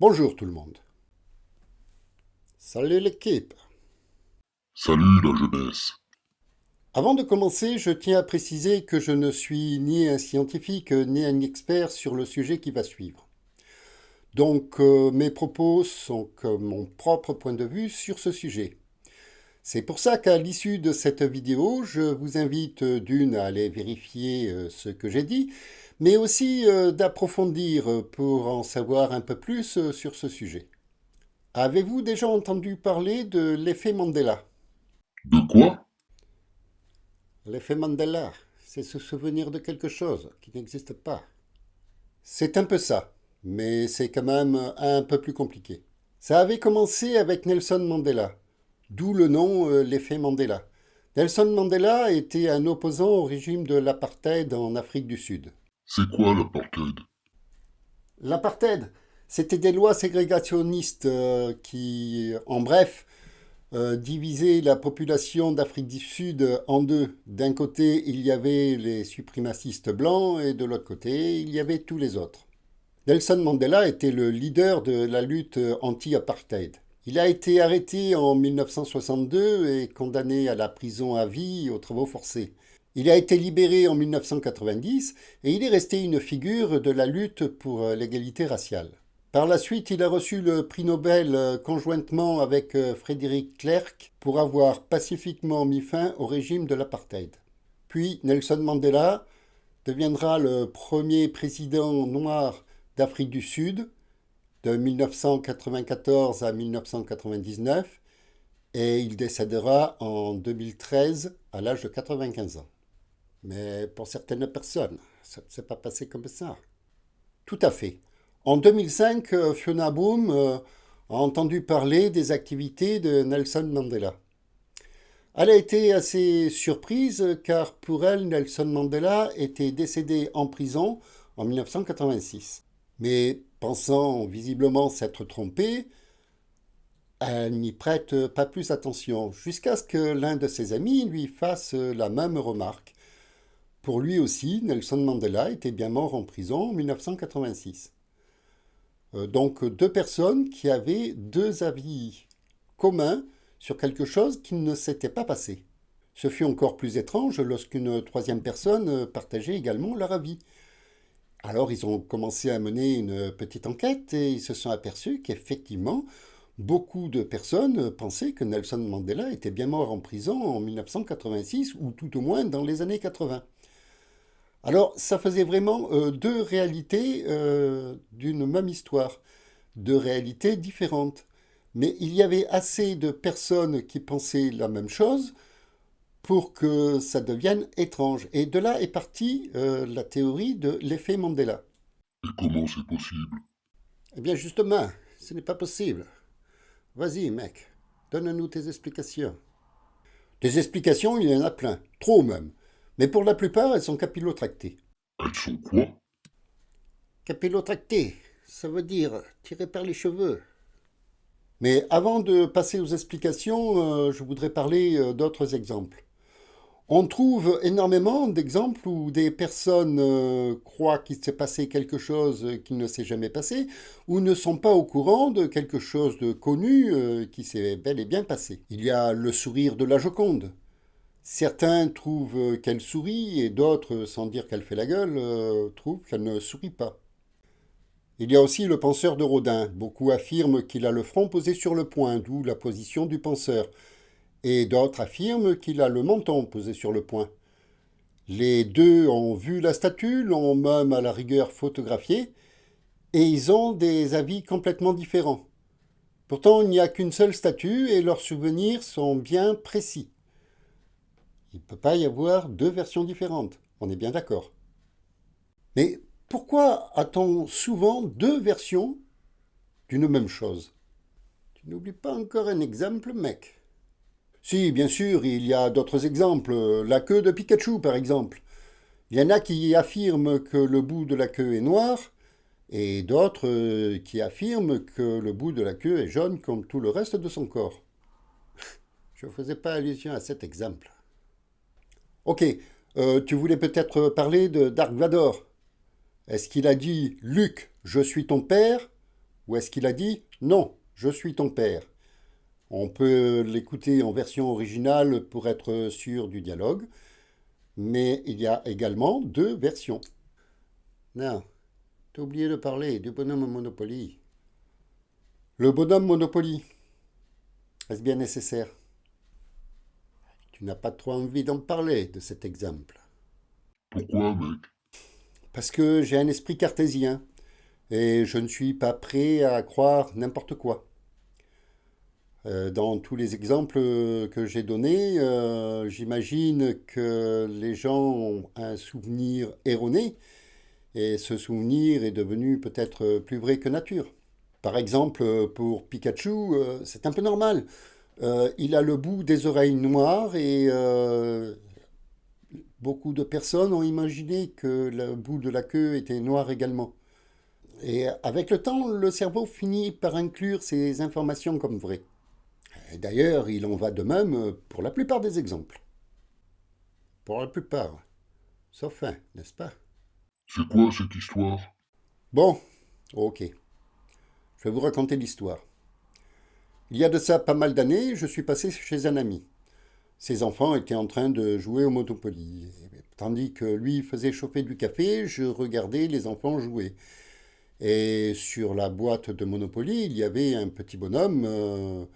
Bonjour tout le monde. Salut l'équipe. Salut la jeunesse. Avant de commencer, je tiens à préciser que je ne suis ni un scientifique ni un expert sur le sujet qui va suivre. Donc mes propos sont que mon propre point de vue sur ce sujet. C'est pour ça qu'à l'issue de cette vidéo, je vous invite d'une à aller vérifier ce que j'ai dit, mais aussi d'approfondir pour en savoir un peu plus sur ce sujet. Avez-vous déjà entendu parler de l'effet Mandela? De quoi? L'effet Mandela, c'est se souvenir de quelque chose qui n'existe pas. C'est un peu ça, mais c'est quand même un peu plus compliqué. Ça avait commencé avec Nelson Mandela, d'où le nom l'effet Mandela. Nelson Mandela était un opposant au régime de l'apartheid en Afrique du Sud. C'est quoi l'apartheid? L'apartheid, c'était des lois ségrégationnistes qui, en bref, diviser la population d'Afrique du Sud en deux. D'un côté, il y avait les suprémacistes blancs et de l'autre côté, il y avait tous les autres. Nelson Mandela était le leader de la lutte anti-apartheid. Il a été arrêté en 1962 et condamné à la prison à vie et aux travaux forcés. Il a été libéré en 1990 et il est resté une figure de la lutte pour l'égalité raciale. Par la suite, il a reçu le prix Nobel conjointement avec Frédéric Clerc pour avoir pacifiquement mis fin au régime de l'apartheid. Puis Nelson Mandela deviendra le premier président noir d'Afrique du Sud de 1994 à 1999 et il décédera en 2013 à l'âge de 95 ans. Mais pour certaines personnes, ça ne s'est pas passé comme ça. Tout à fait. En 2005, Fiona Boom a entendu parler des activités de Nelson Mandela. Elle a été assez surprise car pour elle, Nelson Mandela était décédé en prison en 1986. Mais pensant visiblement s'être trompée, elle n'y prête pas plus attention jusqu'à ce que l'un de ses amis lui fasse la même remarque. Pour lui aussi, Nelson Mandela était bien mort en prison en 1986. Donc deux personnes qui avaient deux avis communs sur quelque chose qui ne s'était pas passé. Ce fut encore plus étrange lorsqu'une troisième personne partageait également leur avis. Alors ils ont commencé à mener une petite enquête et ils se sont aperçus qu'effectivement, beaucoup de personnes pensaient que Nelson Mandela était bien mort en prison en 1986 ou tout au moins dans les années 80. Alors, ça faisait vraiment deux réalités d'une même histoire, deux réalités différentes. Mais il y avait assez de personnes qui pensaient la même chose pour que ça devienne étrange. Et de là est partie la théorie de l'effet Mandela. Et comment c'est possible? Eh bien, justement, ce n'est pas possible. Vas-y, mec, donne-nous tes explications. Des explications, il y en a plein, trop même. Mais pour la plupart, elles sont capillotractées. Elles sont quoi? Capillotracté, ça veut dire tiré par les cheveux. Mais avant de passer aux explications, je voudrais parler d'autres exemples. On trouve énormément d'exemples où des personnes croient qu'il s'est passé quelque chose qui ne s'est jamais passé, ou ne sont pas au courant de quelque chose de connu qui s'est bel et bien passé. Il y a le sourire de la Joconde. Certains trouvent qu'elle sourit et d'autres, sans dire qu'elle fait la gueule, trouvent qu'elle ne sourit pas. Il y a aussi le penseur de Rodin. Beaucoup affirment qu'il a le front posé sur le poing, d'où la position du penseur. Et d'autres affirment qu'il a le menton posé sur le poing. Les deux ont vu la statue, l'ont même à la rigueur photographiée, et ils ont des avis complètement différents. Pourtant, il n'y a qu'une seule statue et leurs souvenirs sont bien précis. Il ne peut pas y avoir deux versions différentes, on est bien d'accord. Mais pourquoi a-t-on souvent deux versions d'une même chose? Tu n'oublies pas encore un exemple, mec. Si, bien sûr, il y a d'autres exemples. La queue de Pikachu, par exemple. Il y en a qui affirment que le bout de la queue est noir, et d'autres qui affirment que le bout de la queue est jaune comme tout le reste de son corps. Je ne faisais pas allusion à cet exemple. Ok, tu voulais peut-être parler de Dark Vador. Est-ce qu'il a dit Luke, je suis ton père Ou est-ce qu'il a dit non, je suis ton père? On peut l'écouter en version originale pour être sûr du dialogue, mais il y a également deux versions. Non, t'as oublié de parler du bonhomme Monopoly. Le bonhomme Monopoly, est-ce bien nécessaire? Tu n'as pas trop envie d'en parler de cet exemple. Pourquoi, mec? Parce que j'ai un esprit cartésien et je ne suis pas prêt à croire n'importe quoi. Dans tous les exemples que j'ai donnés, j'imagine que les gens ont un souvenir erroné et ce souvenir est devenu peut-être plus vrai que nature. Par exemple, pour Pikachu, c'est un peu normal. Il a le bout des oreilles noires et beaucoup de personnes ont imaginé que le bout de la queue était noir également. Et avec le temps, le cerveau finit par inclure ces informations comme vraies. Et d'ailleurs, il en va de même pour la plupart des exemples. Pour la plupart. Sauf un, n'est-ce pas? C'est quoi cette histoire? Bon, ok. Je vais vous raconter l'histoire. Il y a de ça pas mal d'années, je suis passé chez un ami. Ses enfants étaient en train de jouer au Monopoly. Tandis que lui faisait chauffer du café, je regardais les enfants jouer. Et sur la boîte de Monopoly, il y avait un petit bonhomme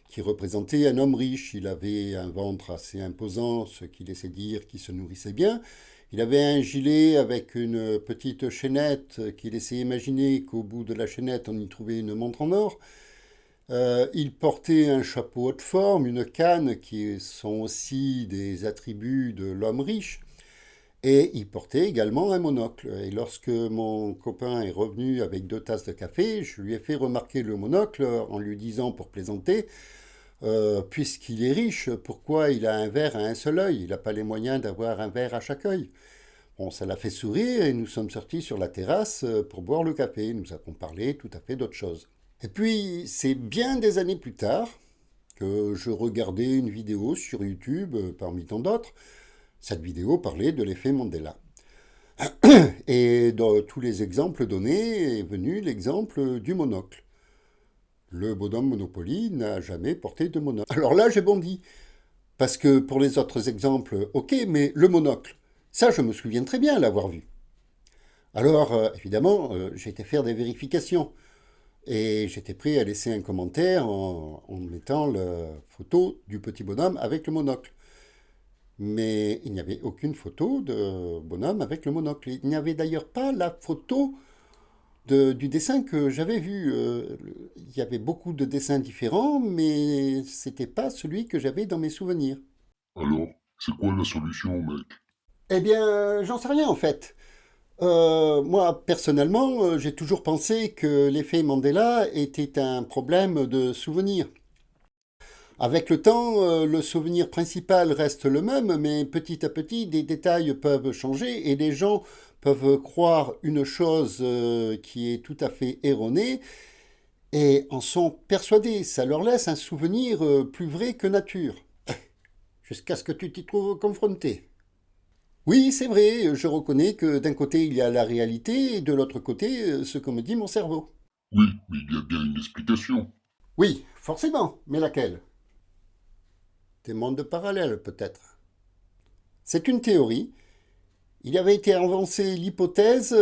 qui représentait un homme riche. Il avait un ventre assez imposant, ce qui laissait dire qu'il se nourrissait bien. Il avait un gilet avec une petite chaînette qui laissait imaginer qu'au bout de la chaînette, on y trouvait une montre en or. Il portait un chapeau de forme, une canne, qui sont aussi des attributs de l'homme riche. Et il portait également un monocle. Et lorsque mon copain est revenu avec deux tasses de café, je lui ai fait remarquer le monocle en lui disant pour plaisanter, puisqu'il est riche, pourquoi il a un verre à un seul œil? Il n'a pas les moyens d'avoir un verre à chaque œil. Bon, ça l'a fait sourire et nous sommes sortis sur la terrasse pour boire le café. Nous avons parlé tout à fait d'autre chose. Et puis, c'est bien des années plus tard que je regardais une vidéo sur YouTube, parmi tant d'autres. Cette vidéo parlait de l'effet Mandela. Et dans tous les exemples donnés est venu l'exemple du monocle. Le bonhomme Monopoly n'a jamais porté de monocle. Alors là, j'ai bondi. Parce que pour les autres exemples, ok, mais le monocle, ça, je me souviens très bien l'avoir vu. Alors, évidemment, j'ai été faire des vérifications. Et j'étais prêt à laisser un commentaire en mettant la photo du petit bonhomme avec le monocle. Mais il n'y avait aucune photo de bonhomme avec le monocle. Il n'y avait d'ailleurs pas la photo du dessin que j'avais vu. Il y avait beaucoup de dessins différents, mais c'était pas celui que j'avais dans mes souvenirs. Alors, c'est quoi la solution, mec? Eh bien, j'en sais rien en fait. Moi, personnellement, j'ai toujours pensé que l'effet Mandela était un problème de souvenir. Avec le temps, le souvenir principal reste le même, mais petit à petit, des détails peuvent changer et les gens peuvent croire une chose qui est tout à fait erronée et en sont persuadés. Ça leur laisse un souvenir plus vrai que nature, jusqu'à ce que tu t'y trouves confronté. Oui, c'est vrai, je reconnais que d'un côté il y a la réalité et de l'autre côté ce que me dit mon cerveau. Oui, mais il y a bien une explication. Oui, forcément, mais laquelle? Des mondes parallèles peut-être. C'est une théorie. Il avait été avancé l'hypothèse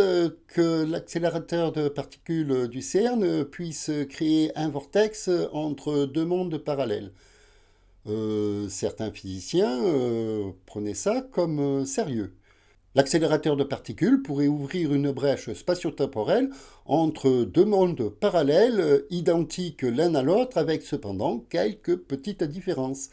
que l'accélérateur de particules du CERN puisse créer un vortex entre deux mondes parallèles. Certains physiciens prenaient ça comme sérieux. L'accélérateur de particules pourrait ouvrir une brèche spatio-temporelle entre deux mondes parallèles identiques l'un à l'autre avec cependant quelques petites différences.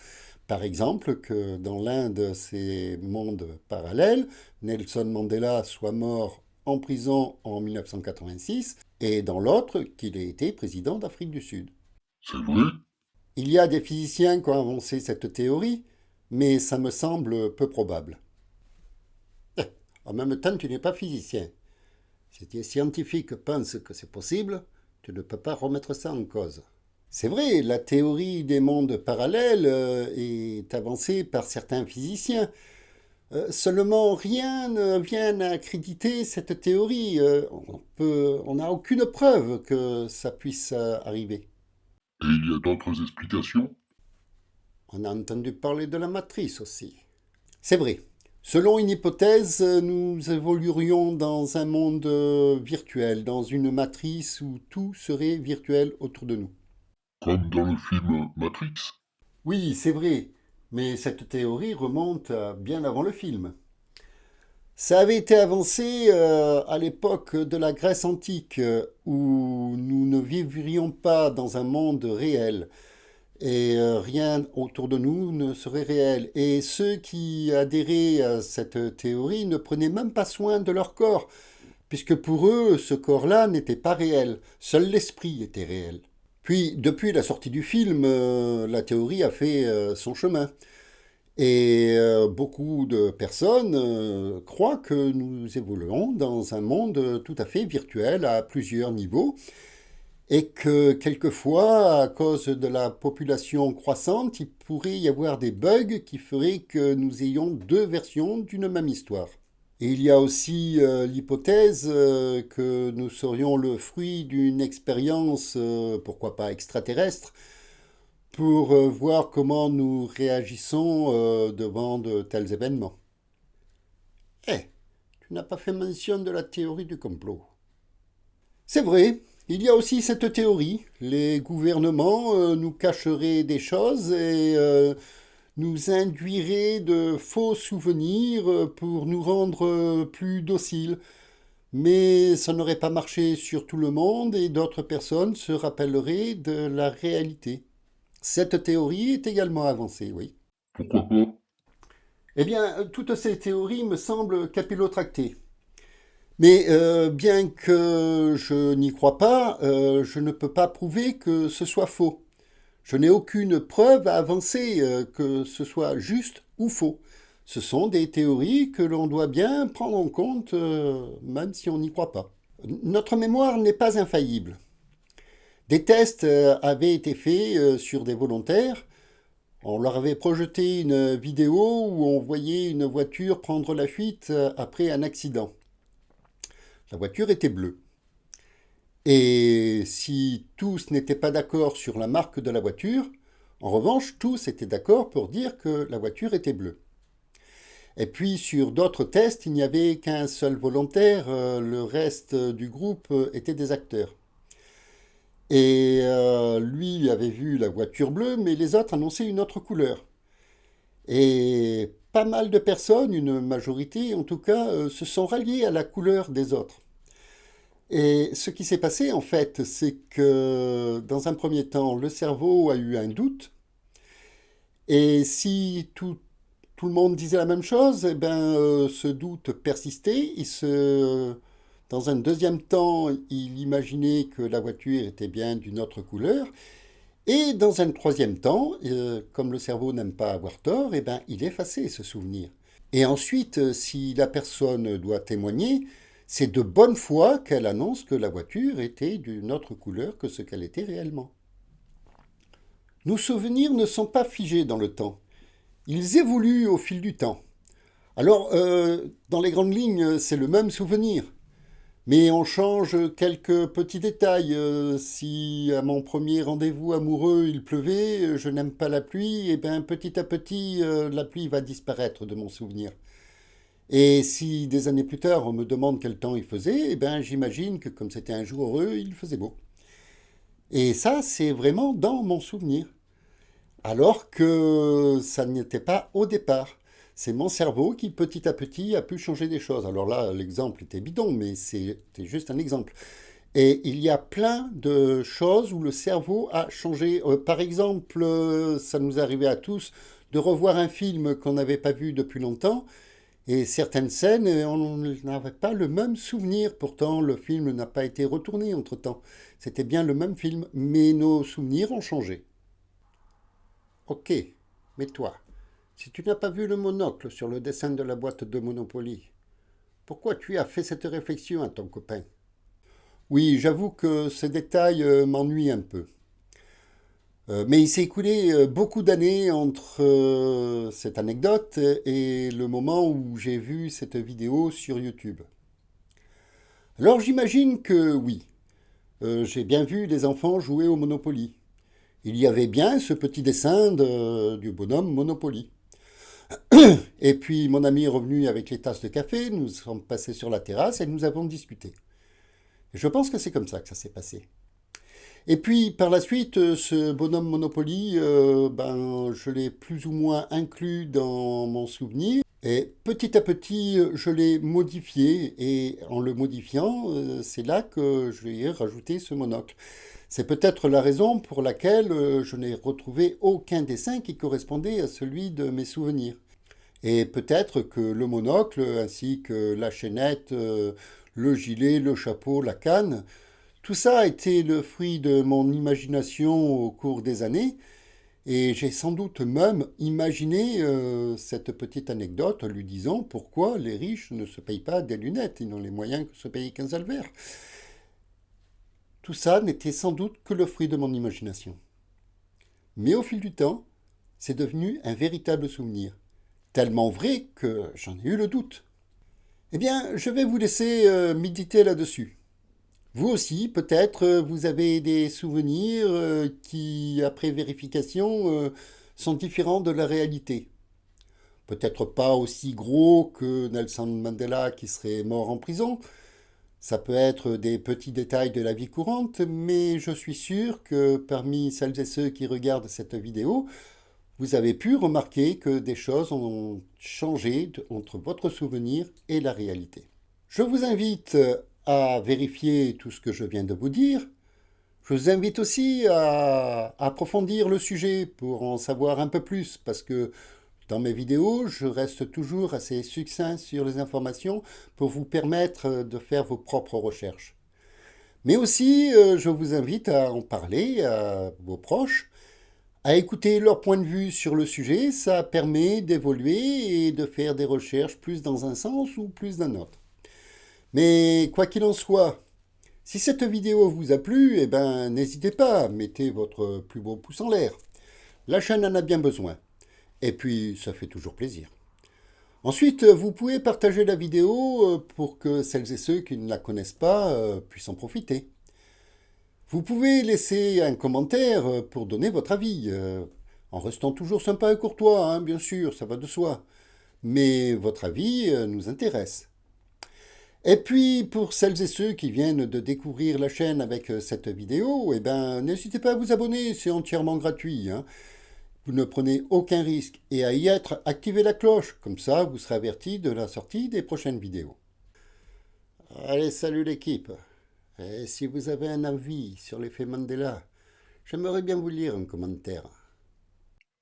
Par exemple, que dans l'un de ces mondes parallèles, Nelson Mandela soit mort en prison en 1986 et dans l'autre qu'il ait été président d'Afrique du Sud. C'est vrai? Il y a des physiciens qui ont avancé cette théorie, mais ça me semble peu probable. En même temps, tu n'es pas physicien. Si tes scientifiques pensent que c'est possible, tu ne peux pas remettre ça en cause. C'est vrai, la théorie des mondes parallèles est avancée par certains physiciens, Seulement, rien ne vient accréditer cette théorie. On n'a aucune preuve que ça puisse arriver. Et il y a d'autres explications? On a entendu parler de la matrice aussi. C'est vrai. Selon une hypothèse, nous évoluerions dans un monde virtuel, dans une matrice où tout serait virtuel autour de nous. Comme dans le film Matrix? Oui, c'est vrai, mais cette théorie remonte à bien avant le film. Ça avait été avancé à l'époque de la Grèce antique, où nous ne vivrions pas dans un monde réel, et rien autour de nous ne serait réel. Et ceux qui adhéraient à cette théorie ne prenaient même pas soin de leur corps, puisque pour eux, ce corps-là n'était pas réel, seul l'esprit était réel. Puis, depuis la sortie du film, la théorie a fait son chemin. Et beaucoup de personnes croient que nous évoluons dans un monde tout à fait virtuel à plusieurs niveaux et que quelquefois, à cause de la population croissante, il pourrait y avoir des bugs qui feraient que nous ayons deux versions d'une même histoire. Et il y a aussi l'hypothèse que nous serions le fruit d'une expérience, pourquoi pas extraterrestre, pour voir comment nous réagissons devant de tels événements. Eh, tu n'as pas fait mention de la théorie du complot. C'est vrai, il y a aussi cette théorie. Les gouvernements nous cacheraient des choses et nous induiraient de faux souvenirs pour nous rendre plus dociles. Mais ça n'aurait pas marché sur tout le monde et d'autres personnes se rappelleraient de la réalité. Cette théorie est également avancée, oui. Pourquoi pas? Eh bien, toutes ces théories me semblent capillotractées. Mais bien que je n'y crois pas, je ne peux pas prouver que ce soit faux. Je n'ai aucune preuve à avancer que ce soit juste ou faux. Ce sont des théories que l'on doit bien prendre en compte, même si on n'y croit pas. Notre mémoire n'est pas infaillible. Des tests avaient été faits sur des volontaires. On leur avait projeté une vidéo où on voyait une voiture prendre la fuite après un accident. La voiture était bleue. Et si tous n'étaient pas d'accord sur la marque de la voiture, en revanche, tous étaient d'accord pour dire que la voiture était bleue. Et puis sur d'autres tests, il n'y avait qu'un seul volontaire, le reste du groupe était des acteurs. Et lui avait vu la voiture bleue, mais les autres annonçaient une autre couleur. Et pas mal de personnes, une majorité en tout cas, se sont ralliées à la couleur des autres. Et ce qui s'est passé en fait, c'est que dans un premier temps, le cerveau a eu un doute. Et si tout le monde disait la même chose, eh ben, ce doute persistait. Dans un deuxième temps, il imaginait que la voiture était bien d'une autre couleur. Et dans un troisième temps, comme le cerveau n'aime pas avoir tort, eh ben, il effaçait ce souvenir. Et ensuite, si la personne doit témoigner, c'est de bonne foi qu'elle annonce que la voiture était d'une autre couleur que ce qu'elle était réellement. Nos souvenirs ne sont pas figés dans le temps. Ils évoluent au fil du temps. Alors, dans les grandes lignes, c'est le même souvenir. Mais on change quelques petits détails. Si à mon premier rendez-vous amoureux il pleuvait, je n'aime pas la pluie, et bien petit à petit la pluie va disparaître de mon souvenir. Et si des années plus tard on me demande quel temps il faisait, eh ben j'imagine que comme c'était un jour heureux, il faisait beau. Et ça, c'est vraiment dans mon souvenir. Alors que ça n'était pas au départ. C'est mon cerveau qui petit à petit a pu changer des choses. Alors là, l'exemple était bidon, mais c'était juste un exemple. Et il y a plein de choses où le cerveau a changé. Par exemple, ça nous arrivait à tous de revoir un film qu'on n'avait pas vu depuis longtemps. Et certaines scènes, on n'avait pas le même souvenir. Pourtant, le film n'a pas été retourné entre-temps. C'était bien le même film, mais nos souvenirs ont changé. Ok, mais toi, si tu n'as pas vu le monocle sur le dessin de la boîte de Monopoly, pourquoi tu as fait cette réflexion à ton copain? Oui, j'avoue que ces détails m'ennuient un peu. Mais il s'est écoulé beaucoup d'années entre cette anecdote et le moment où j'ai vu cette vidéo sur YouTube. Alors j'imagine que oui, j'ai bien vu des enfants jouer au Monopoly. Il y avait bien ce petit dessin du bonhomme Monopoly. Et puis mon ami est revenu avec les tasses de café, nous sommes passés sur la terrasse et nous avons discuté. Et je pense que c'est comme ça que ça s'est passé. Et puis par la suite, ce bonhomme Monopoly, je l'ai plus ou moins inclus dans mon souvenir. Et petit à petit, je l'ai modifié. Et en le modifiant, c'est là que je lui ai rajouté ce monocle. C'est peut-être la raison pour laquelle je n'ai retrouvé aucun dessin qui correspondait à celui de mes souvenirs. Et peut-être que le monocle, ainsi que la chaînette, le gilet, le chapeau, la canne, tout ça a été le fruit de mon imagination au cours des années. Et j'ai sans doute même imaginé cette petite anecdote lui disant pourquoi les riches ne se payent pas des lunettes, ils n'ont les moyens que de se payer qu'un seul verre. Tout ça n'était sans doute que le fruit de mon imagination. Mais au fil du temps, c'est devenu un véritable souvenir. Tellement vrai que j'en ai eu le doute. Eh bien, je vais vous laisser méditer là-dessus. Vous aussi, peut-être, vous avez des souvenirs qui, après vérification, sont différents de la réalité. Peut-être pas aussi gros que Nelson Mandela qui serait mort en prison. Ça peut être des petits détails de la vie courante, mais je suis sûr que parmi celles et ceux qui regardent cette vidéo, vous avez pu remarquer que des choses ont changé entre votre souvenir et la réalité. Je vous invite à vérifier tout ce que je viens de vous dire. Je vous invite aussi à approfondir le sujet pour en savoir un peu plus, parce que dans mes vidéos, je reste toujours assez succinct sur les informations pour vous permettre de faire vos propres recherches. Mais aussi, je vous invite à en parler à vos proches, à écouter leur point de vue sur le sujet. Ça permet d'évoluer et de faire des recherches plus dans un sens ou plus d'un autre. Mais quoi qu'il en soit, si cette vidéo vous a plu, eh ben, n'hésitez pas, mettez votre plus beau pouce en l'air. La chaîne en a bien besoin. Et puis, ça fait toujours plaisir. Ensuite, vous pouvez partager la vidéo pour que celles et ceux qui ne la connaissent pas puissent en profiter. Vous pouvez laisser un commentaire pour donner votre avis, en restant toujours sympa et courtois, hein, bien sûr, ça va de soi. Mais votre avis nous intéresse. Et puis, pour celles et ceux qui viennent de découvrir la chaîne avec cette vidéo, eh ben, n'hésitez pas à vous abonner, c'est entièrement gratuit, hein. Vous ne prenez aucun risque et à y être, activez la cloche, comme ça vous serez averti de la sortie des prochaines vidéos. Allez, salut l'équipe. Et si vous avez un avis sur l'effet Mandela, j'aimerais bien vous lire un commentaire.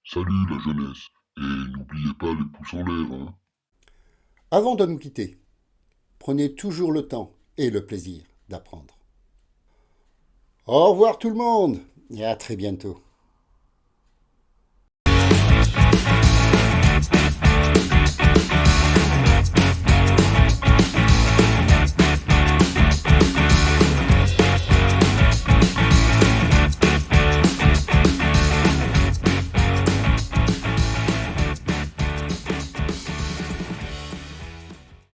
Salut la jeunesse, et n'oubliez pas les pouces en l'air, hein. Avant de nous quitter, prenez toujours le temps et le plaisir d'apprendre. Au revoir tout le monde et à très bientôt.